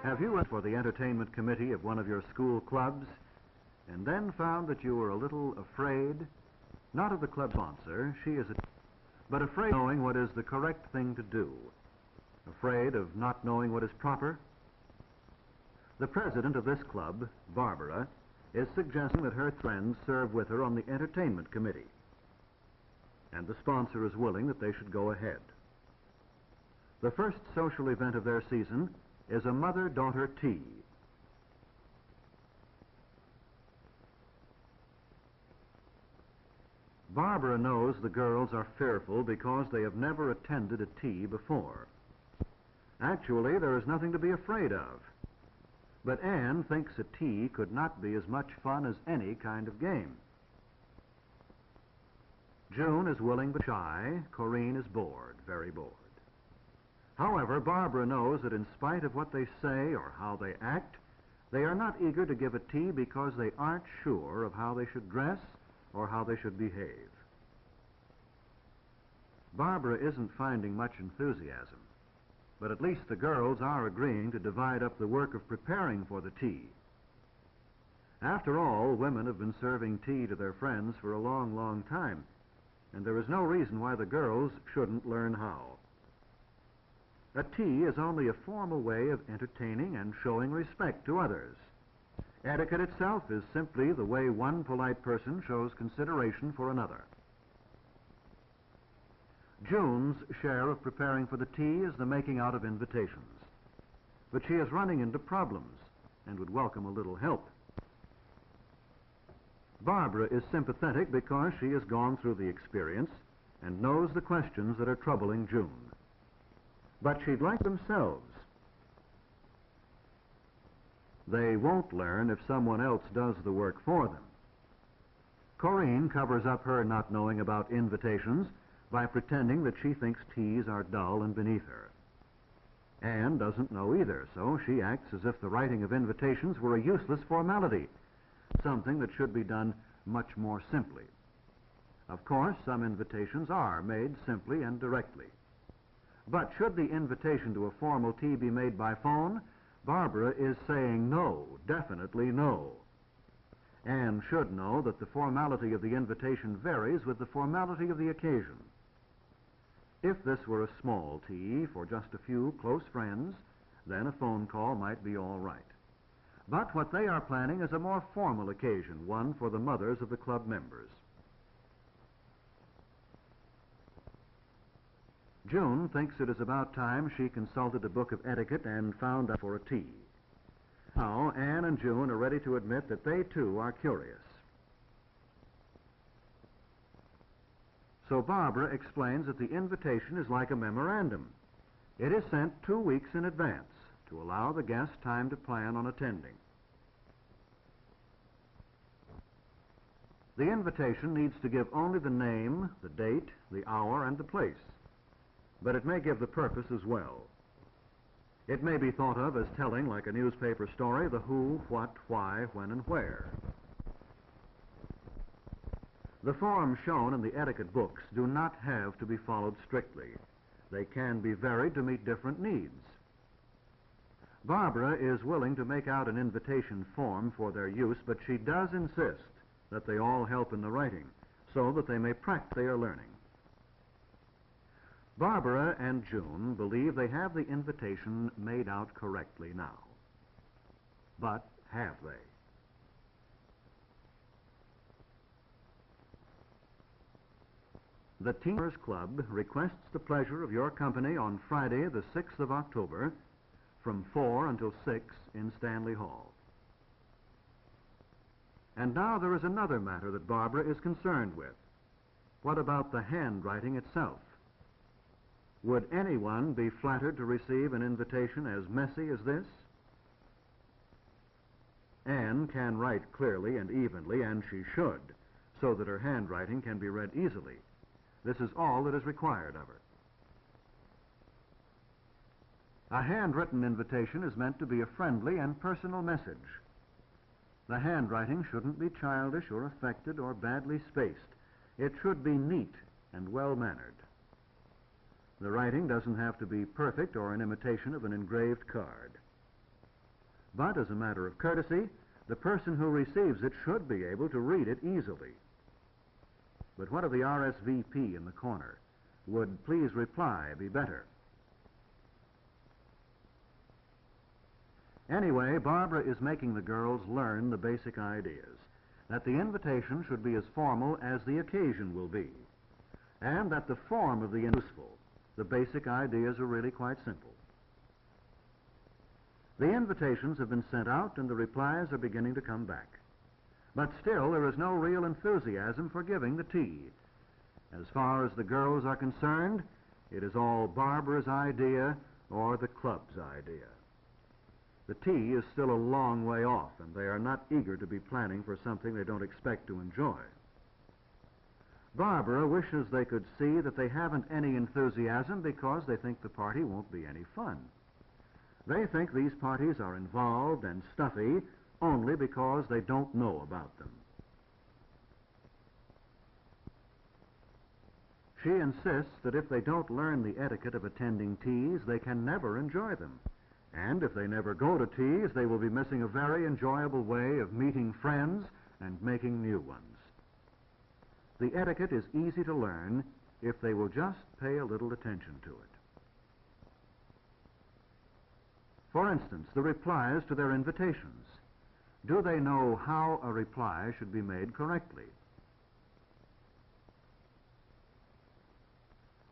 Have you run for the entertainment committee of one of your school clubs and then found that you were a little afraid, not of the club sponsor, but afraid of knowing what is the correct thing to do, afraid of not knowing what is proper? The president of this club, Barbara, is suggesting that her friends serve with her on the entertainment committee, and the sponsor is willing that they should go ahead. The first social event of their season is a mother-daughter tea. Barbara knows the girls are fearful because they have never attended a tea before. Actually, there is nothing to be afraid of. But Anne thinks a tea could not be as much fun as any kind of game. June is willing but shy. Corinne is bored, very bored. However, Barbara knows that in spite of what they say or how they act, they are not eager to give a tea because they aren't sure of how they should dress or how they should behave. Barbara isn't finding much enthusiasm, but at least the girls are agreeing to divide up the work of preparing for the tea. After all, women have been serving tea to their friends for a long, long time, and there is no reason why the girls shouldn't learn how. A tea is only a formal way of entertaining and showing respect to others. Etiquette itself is simply the way one polite person shows consideration for another. June's share of preparing for the tea is the making out of invitations, but she is running into problems and would welcome a little help. Barbara is sympathetic because she has gone through the experience and knows the questions that are troubling June. But she'd like themselves. They won't learn if someone else does the work for them. Corinne covers up her not knowing about invitations by pretending that she thinks teas are dull and beneath her. Anne doesn't know either, so she acts as if the writing of invitations were a useless formality, something that should be done much more simply. Of course, some invitations are made simply and directly. But should the invitation to a formal tea be made by phone, Barbara is saying no, definitely no. Anne should know that the formality of the invitation varies with the formality of the occasion. If this were a small tea for just a few close friends, then a phone call might be all right. But what they are planning is a more formal occasion, one for the mothers of the club members. June thinks it is about time she consulted a book of etiquette and found out for a tea. Now, Anne and June are ready to admit that they, too, are curious. So Barbara explains that the invitation is like a memorandum. It is sent 2 weeks in advance to allow the guest time to plan on attending. The invitation needs to give only the name, the date, the hour, and the place, but it may give the purpose as well. It may be thought of as telling, like a newspaper story, the who, what, why, when, and where. The forms shown in the etiquette books do not have to be followed strictly. They can be varied to meet different needs. Barbara is willing to make out an invitation form for their use, but she does insist that they all help in the writing so that they may practice their learning. Barbara and June believe they have the invitation made out correctly now. But have they? The Teamers Club requests the pleasure of your company on Friday, the 6th of October, from 4 until 6 in Stanley Hall. And now there is another matter that Barbara is concerned with. What about the handwriting itself? Would anyone be flattered to receive an invitation as messy as this? Anne can write clearly and evenly, and she should, so that her handwriting can be read easily. This is all that is required of her. A handwritten invitation is meant to be a friendly and personal message. The handwriting shouldn't be childish or affected or badly spaced. It should be neat and well-mannered. The writing doesn't have to be perfect or an imitation of an engraved card. But as a matter of courtesy, the person who receives it should be able to read it easily. But what of the RSVP in the corner? Would please reply be better? Anyway, Barbara is making the girls learn the basic ideas, that the invitation should be as formal as the occasion will be, and that the form of the useful. The basic ideas are really quite simple. The invitations have been sent out and the replies are beginning to come back. But still, there is no real enthusiasm for giving the tea. As far as the girls are concerned, it is all Barbara's idea or the club's idea. The tea is still a long way off, and they are not eager to be planning for something they don't expect to enjoy. Barbara wishes they could see that they haven't any enthusiasm because they think the party won't be any fun. They think these parties are involved and stuffy only because they don't know about them. She insists that if they don't learn the etiquette of attending teas, they can never enjoy them. And if they never go to teas, they will be missing a very enjoyable way of meeting friends and making new ones. The etiquette is easy to learn if they will just pay a little attention to it. For instance, the replies to their invitations. Do they know how a reply should be made correctly?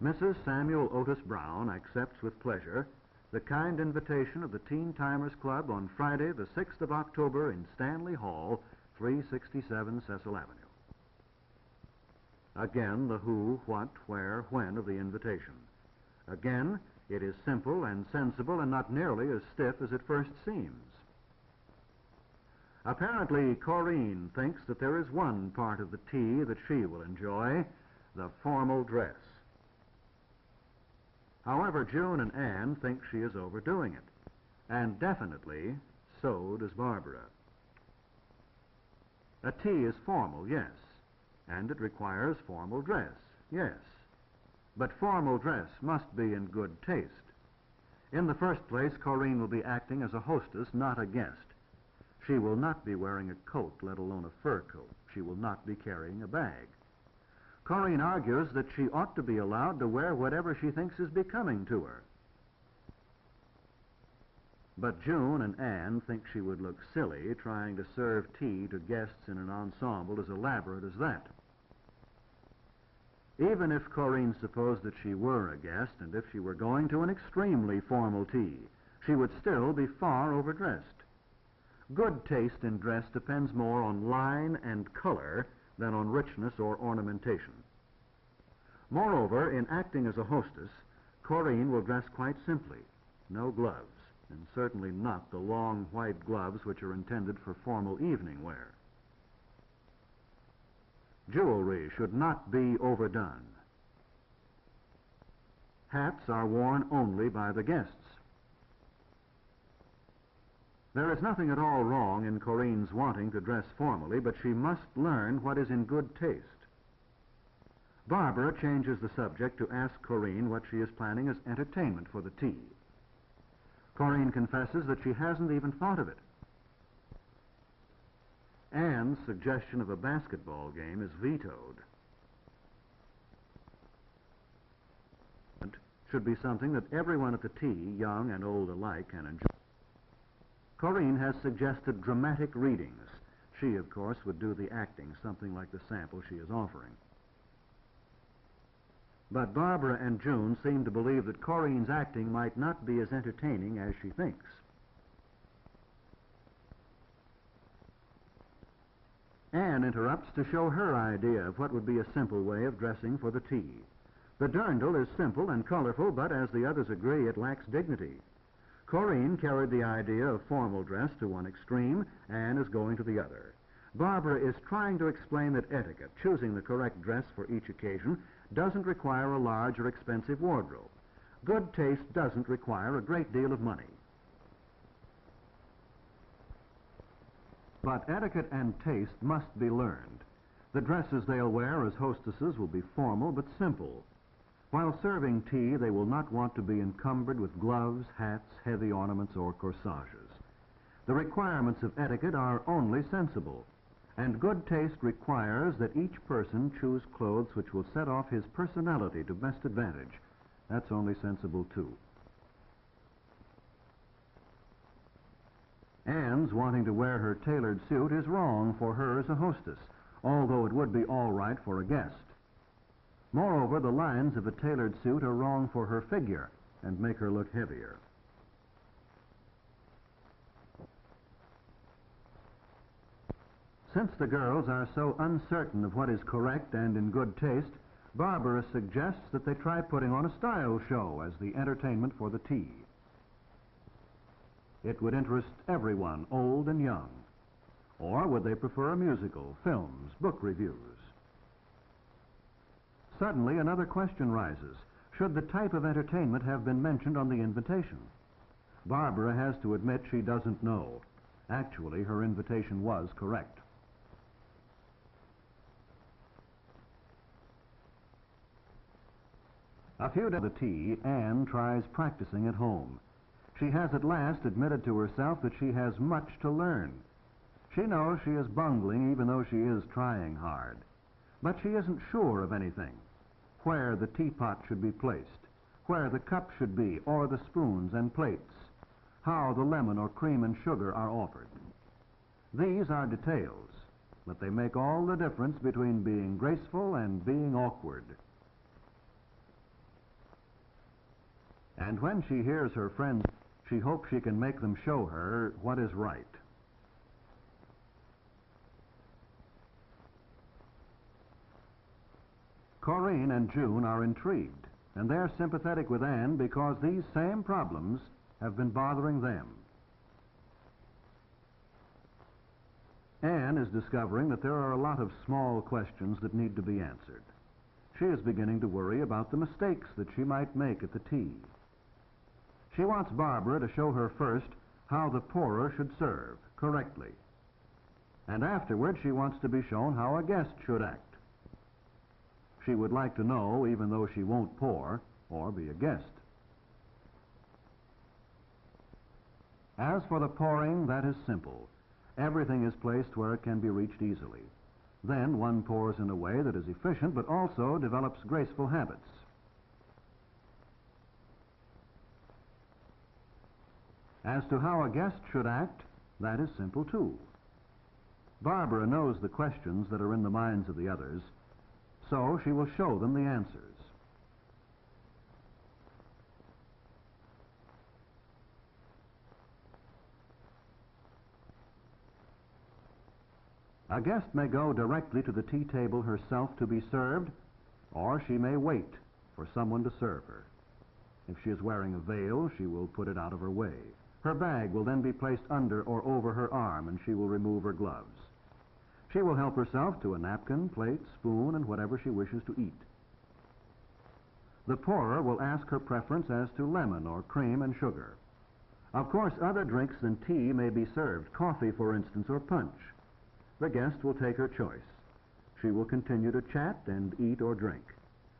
Mrs. Samuel Otis Brown accepts with pleasure the kind invitation of the Teen Timers Club on Friday, the 6th of October in Stanley Hall, 367 Cecil Avenue. Again, the who, what, where, when of the invitation. Again, it is simple and sensible and not nearly as stiff as it first seems. Apparently, Corinne thinks that there is one part of the tea that she will enjoy, the formal dress. However, June and Anne think she is overdoing it, and definitely so does Barbara. A tea is formal, yes, and it requires formal dress, yes, but formal dress must be in good taste. In the first place, Corinne will be acting as a hostess, not a guest. She will not be wearing a coat, let alone a fur coat. She will not be carrying a bag. Corinne argues that she ought to be allowed to wear whatever she thinks is becoming to her. But June and Anne think she would look silly trying to serve tea to guests in an ensemble as elaborate as that. Even if Corinne supposed that she were a guest, and if she were going to an extremely formal tea, she would still be far overdressed. Good taste in dress depends more on line and color than on richness or ornamentation. Moreover, in acting as a hostess, Corinne will dress quite simply. No gloves, and certainly not the long white gloves which are intended for formal evening wear. Jewelry should not be overdone. Hats are worn only by the guests. There is nothing at all wrong in Corinne's wanting to dress formally, but she must learn what is in good taste. Barbara changes the subject to ask Corinne what she is planning as entertainment for the tea. Corinne confesses that she hasn't even thought of it. Anne's suggestion of a basketball game is vetoed. It should be something that everyone at the tea, young and old alike, can enjoy. Corinne has suggested dramatic readings. She, of course, would do the acting, something like the sample she is offering. But Barbara and June seem to believe that Corinne's acting might not be as entertaining as she thinks. Anne interrupts to show her idea of what would be a simple way of dressing for the tea. The dirndl is simple and colorful, but as the others agree, it lacks dignity. Corinne carried the idea of formal dress to one extreme, Anne is going to the other. Barbara is trying to explain that etiquette, choosing the correct dress for each occasion, doesn't require a large or expensive wardrobe. Good taste doesn't require a great deal of money. But etiquette and taste must be learned. The dresses they'll wear as hostesses will be formal but simple. While serving tea, they will not want to be encumbered with gloves, hats, heavy ornaments, or corsages. The requirements of etiquette are only sensible, and good taste requires that each person choose clothes which will set off his personality to best advantage. That's only sensible, too. Anne's wanting to wear her tailored suit is wrong for her as a hostess, although it would be all right for a guest. Moreover, the lines of a tailored suit are wrong for her figure and make her look heavier. Since the girls are so uncertain of what is correct and in good taste, Barbara suggests that they try putting on a style show as the entertainment for the tea. It would interest everyone, old and young. Or would they prefer a musical, films, book reviews? Suddenly, another question rises. Should the type of entertainment have been mentioned on the invitation? Barbara has to admit she doesn't know. Actually, her invitation was correct. A few days after the tea, Anne tries practicing at home. She has at last admitted to herself that she has much to learn. She knows she is bungling even though she is trying hard. But she isn't sure of anything. Where the teapot should be placed, where the cup should be, or the spoons and plates, how the lemon or cream and sugar are offered. These are details, but they make all the difference between being graceful and being awkward. And when she hears her friends, she hopes she can make them show her what is right. Corinne and June are intrigued, and they're sympathetic with Anne because these same problems have been bothering them. Anne is discovering that there are a lot of small questions that need to be answered. She is beginning to worry about the mistakes that she might make at the tea. She wants Barbara to show her first how the pourer should serve correctly. And afterward, she wants to be shown how a guest should act. She would like to know, even though she won't pour or be a guest. As for the pouring, that is simple. Everything is placed where it can be reached easily. Then one pours in a way that is efficient but also develops graceful habits. As to how a guest should act, that is simple too. Barbara knows the questions that are in the minds of the others, so she will show them the answers. A guest may go directly to the tea table herself to be served, or she may wait for someone to serve her. If she is wearing a veil, she will put it out of her way. Her bag will then be placed under or over her arm, and she will remove her gloves. She will help herself to a napkin, plate, spoon, and whatever she wishes to eat. The pourer will ask her preference as to lemon or cream and sugar. Of course, other drinks than tea may be served, coffee, for instance, or punch. The guest will take her choice. She will continue to chat and eat or drink.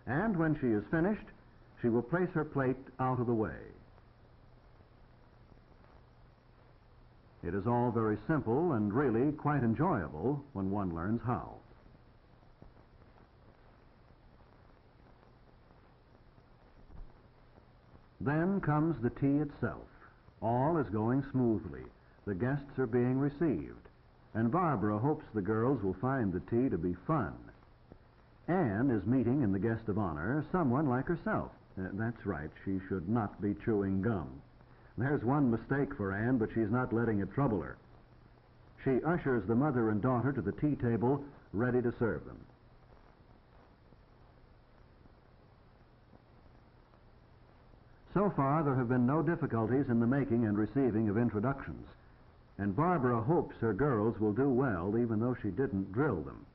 And when she is finished, she will place her plate out of the way. It is all very simple and really quite enjoyable when one learns how. Then comes the tea itself. All is going smoothly. The guests are being received, and Barbara hopes the girls will find the tea to be fun. Anne is meeting in the guest of honor someone like herself. That's right, she should not be chewing gum. There's one mistake for Anne, but she's not letting it trouble her. She ushers the mother and daughter to the tea table, ready to serve them. So far, there have been no difficulties in the making and receiving of introductions, and Barbara hopes her girls will do well, even though she didn't drill them.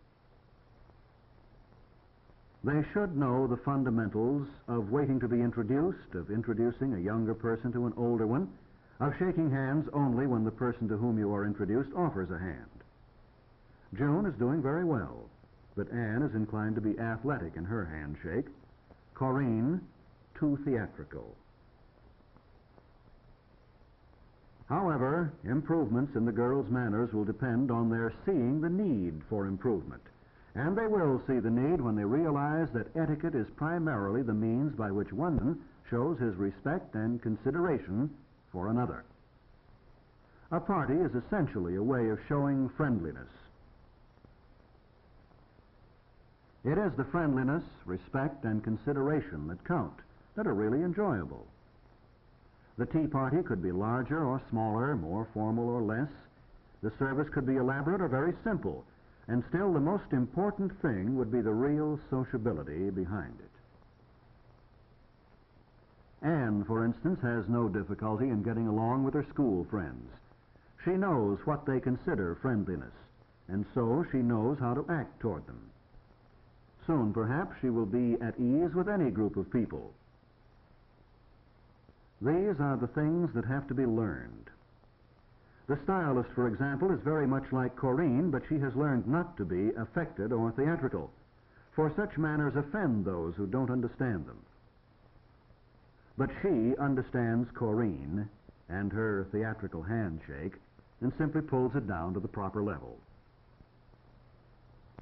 They should know the fundamentals of waiting to be introduced, of introducing a younger person to an older one, of shaking hands only when the person to whom you are introduced offers a hand. June is doing very well, but Anne is inclined to be athletic in her handshake. Corinne, too theatrical. However, improvements in the girls' manners will depend on their seeing the need for improvement. And they will see the need when they realize that etiquette is primarily the means by which one shows his respect and consideration for another. A party is essentially a way of showing friendliness. It is the friendliness, respect, and consideration that count, that are really enjoyable. The tea party could be larger or smaller, more formal or less. The service could be elaborate or very simple, and still the most important thing would be the real sociability behind it. Anne, for instance, has no difficulty in getting along with her school friends. She knows what they consider friendliness, and so she knows how to act toward them. Soon, perhaps, she will be at ease with any group of people. These are the things that have to be learned. The stylist, for example, is very much like Corinne, but she has learned not to be affected or theatrical, for such manners offend those who don't understand them. But she understands Corinne and her theatrical handshake and simply pulls it down to the proper level.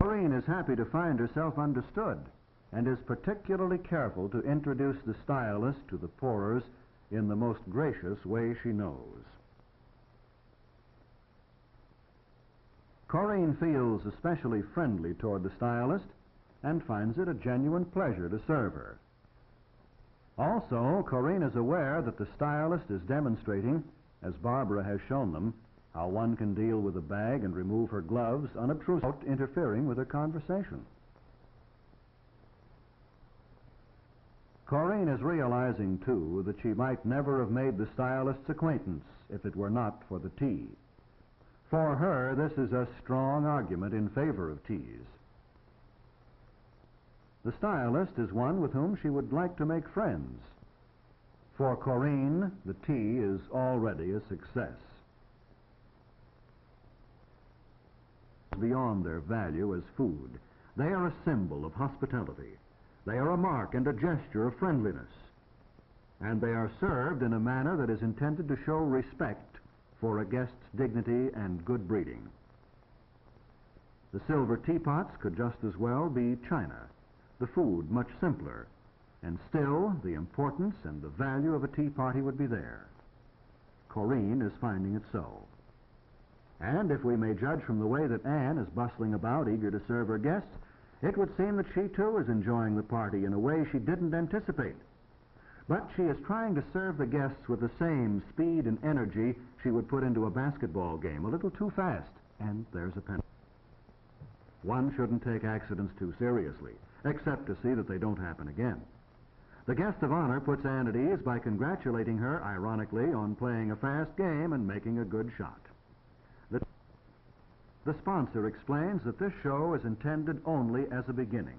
Corinne is happy to find herself understood and is particularly careful to introduce the stylist to the pourers in the most gracious way she knows. Corinne feels especially friendly toward the stylist and finds it a genuine pleasure to serve her. Also, Corinne is aware that the stylist is demonstrating, as Barbara has shown them, how one can deal with a bag and remove her gloves unobtrusively without interfering with her conversation. Corinne is realizing, too, that she might never have made the stylist's acquaintance if it were not for the tea. For her, this is a strong argument in favor of teas. The stylist is one with whom she would like to make friends. For Corinne, the tea is already a success. Beyond their value as food, they are a symbol of hospitality. They are a mark and a gesture of friendliness. And they are served in a manner that is intended to show respect for a guest's dignity and good breeding. The silver teapots could just as well be china, the food much simpler, and still the importance and the value of a tea party would be there. Corinne is finding it so. And if we may judge from the way that Anne is bustling about, eager to serve her guests, it would seem that she too is enjoying the party in a way she didn't anticipate. But she is trying to serve the guests with the same speed and energy she would put into a basketball game, a little too fast, and there's a penalty. One shouldn't take accidents too seriously, except to see that they don't happen again. The guest of honor puts Anne at ease by congratulating her, ironically, on playing a fast game and making a good shot. The sponsor explains that this show is intended only as a beginning.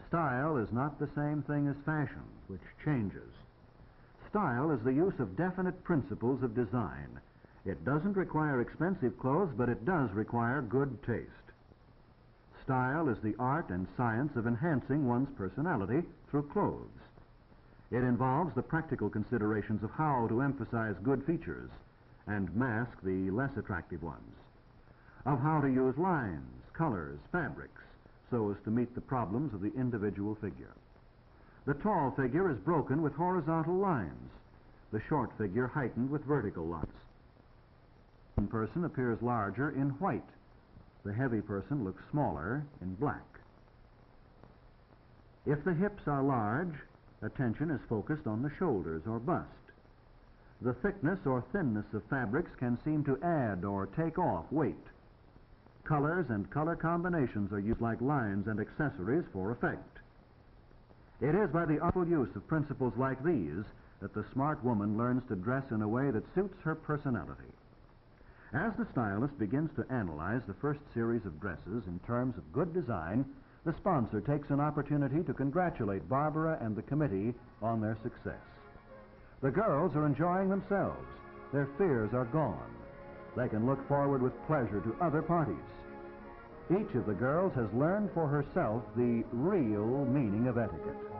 Style is not the same thing as fashion, which changes. Style is the use of definite principles of design. It doesn't require expensive clothes, but it does require good taste. Style is the art and science of enhancing one's personality through clothes. It involves the practical considerations of how to emphasize good features and mask the less attractive ones, of how to use lines, colors, fabrics, so as to meet the problems of the individual figure. The tall figure is broken with horizontal lines, the short figure heightened with vertical lines. One person appears larger in white. The heavy person looks smaller in black. If the hips are large, attention is focused on the shoulders or bust. The thickness or thinness of fabrics can seem to add or take off weight. Colors and color combinations are used like lines and accessories for effect. It is by the artful use of principles like these that the smart woman learns to dress in a way that suits her personality. As the stylist begins to analyze the first series of dresses in terms of good design, the sponsor takes an opportunity to congratulate Barbara and the committee on their success. The girls are enjoying themselves. Their fears are gone. They can look forward with pleasure to other parties. Each of the girls has learned for herself the real meaning of etiquette.